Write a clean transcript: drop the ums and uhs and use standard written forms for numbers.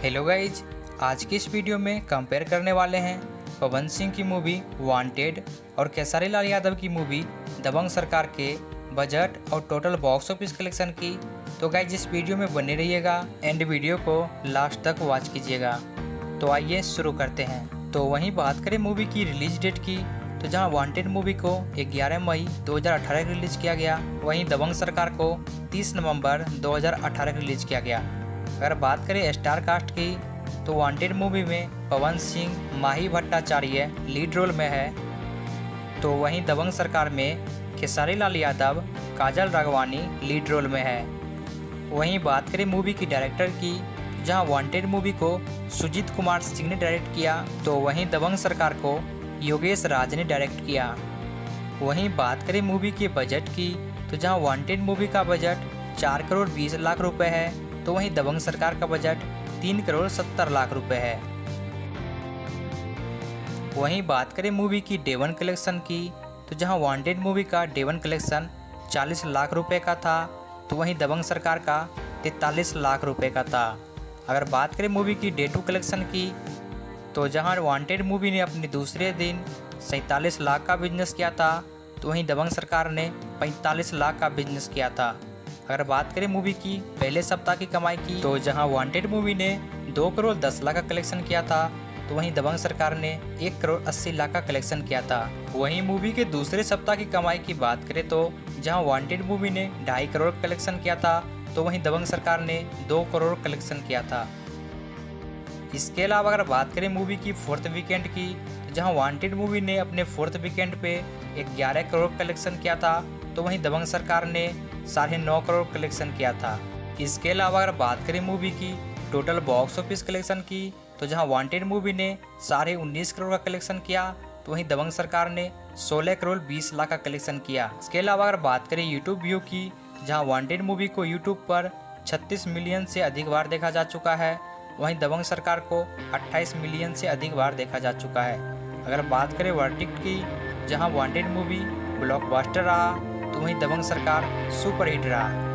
Hello guys, आज की इस वीडियो में कंपेयर करने वाले हैं पवन सिंह की मूवी वांटेड और खेसारी लाल यादव की मूवी दबंग सरकार के बजट और टोटल बॉक्स ऑफिस कलेक्शन की। तो गाइज इस वीडियो में बने रहिएगा एंड वीडियो को लास्ट तक वॉच कीजिएगा। तो आइए शुरू करते हैं। तो वहीं बात करें मूवी की रिलीज डेट की, तो जहां वांटेड मूवी को 11 मई 2018 को रिलीज किया गया, वहीं दबंग सरकार को 30 नवंबर 2018 को रिलीज किया गया। अगर बात करें स्टार कास्ट की, तो वांटेड मूवी में पवन सिंह, माही भट्टाचार्य लीड रोल में है, तो वहीं दबंग सरकार में खेसारी लाल यादव, काजल राघवानी लीड रोल में है। वहीं बात करें मूवी की डायरेक्टर की, जहां वांटेड मूवी को सुजीत कुमार सिंह ने डायरेक्ट किया, तो वहीं दबंग सरकार को योगेश राज ने डायरेक्ट किया। वहीं बात करें मूवी के बजट की, तो जहां वांटेड मूवी का बजट 4 करोड़ 20 लाख रुपए है, तो वहीं दबंग सरकार का बजट 3 करोड़ 70 लाख रुपए है। वहीं बात करें मूवी की डे वन कलेक्शन की, तो जहां वांटेड मूवी का डे वन कलेक्शन 40 लाख रुपए का था, तो वहीं दबंग सरकार का 43 लाख रुपए का था। अगर बात करें मूवी की डे टू कलेक्शन की, तो जहां वांटेड मूवी ने अपने दूसरे दिन 47 लाख का बिजनेस किया था, तो वहीं दबंग सरकार ने 45 लाख का बिजनेस किया था। अगर बात करें मूवी की पहले सप्ताह की कमाई की, तो जहां वांटेड मूवी ने 2 करोड़ 10 लाख का कलेक्शन किया था, तो वहीं दबंग सरकार ने 1 करोड़ 80 लाख का कलेक्शन किया था। वहीं मूवी के दूसरे सप्ताह की कमाई की बात करें, तो जहां वांटेड मूवी ने 2.5 करोड़ कलेक्शन किया था, तो वहीं दबंग सरकार ने 2 करोड़ कलेक्शन किया था। इसके अलावा अगर बात करें मूवी की फोर्थ वीकेंड की, तो जहां वांटेड मूवी ने अपने फोर्थ वीकेंड पे 11 करोड़ कलेक्शन किया था, तो वहीं दबंग सरकार ने 9.5 करोड़ कलेक्शन किया था। इसके अलावा अगर बात करें मूवी की टोटल बॉक्स ऑफिस कलेक्शन की, तो जहां वांटेड मूवी ने 19.5 करोड़ का कलेक्शन किया, तो वहीं दबंग सरकार ने 16 करोड़ 20 लाख का कलेक्शन किया। इसके अलावा अगर बात करें यूट्यूब व्यू की, जहां वांटेड मूवी को यूट्यूब पर 36 मिलियन से अधिक बार देखा जा चुका है, वहीं दबंग सरकार को 28 मिलियन से अधिक बार देखा जा चुका है। अगर बात करें वर्डिक्ट की, जहां वांटेड मूवी ब्लॉकबस्टर रहा, तो वहीं दबंग सरकार सुपरहिट रहा।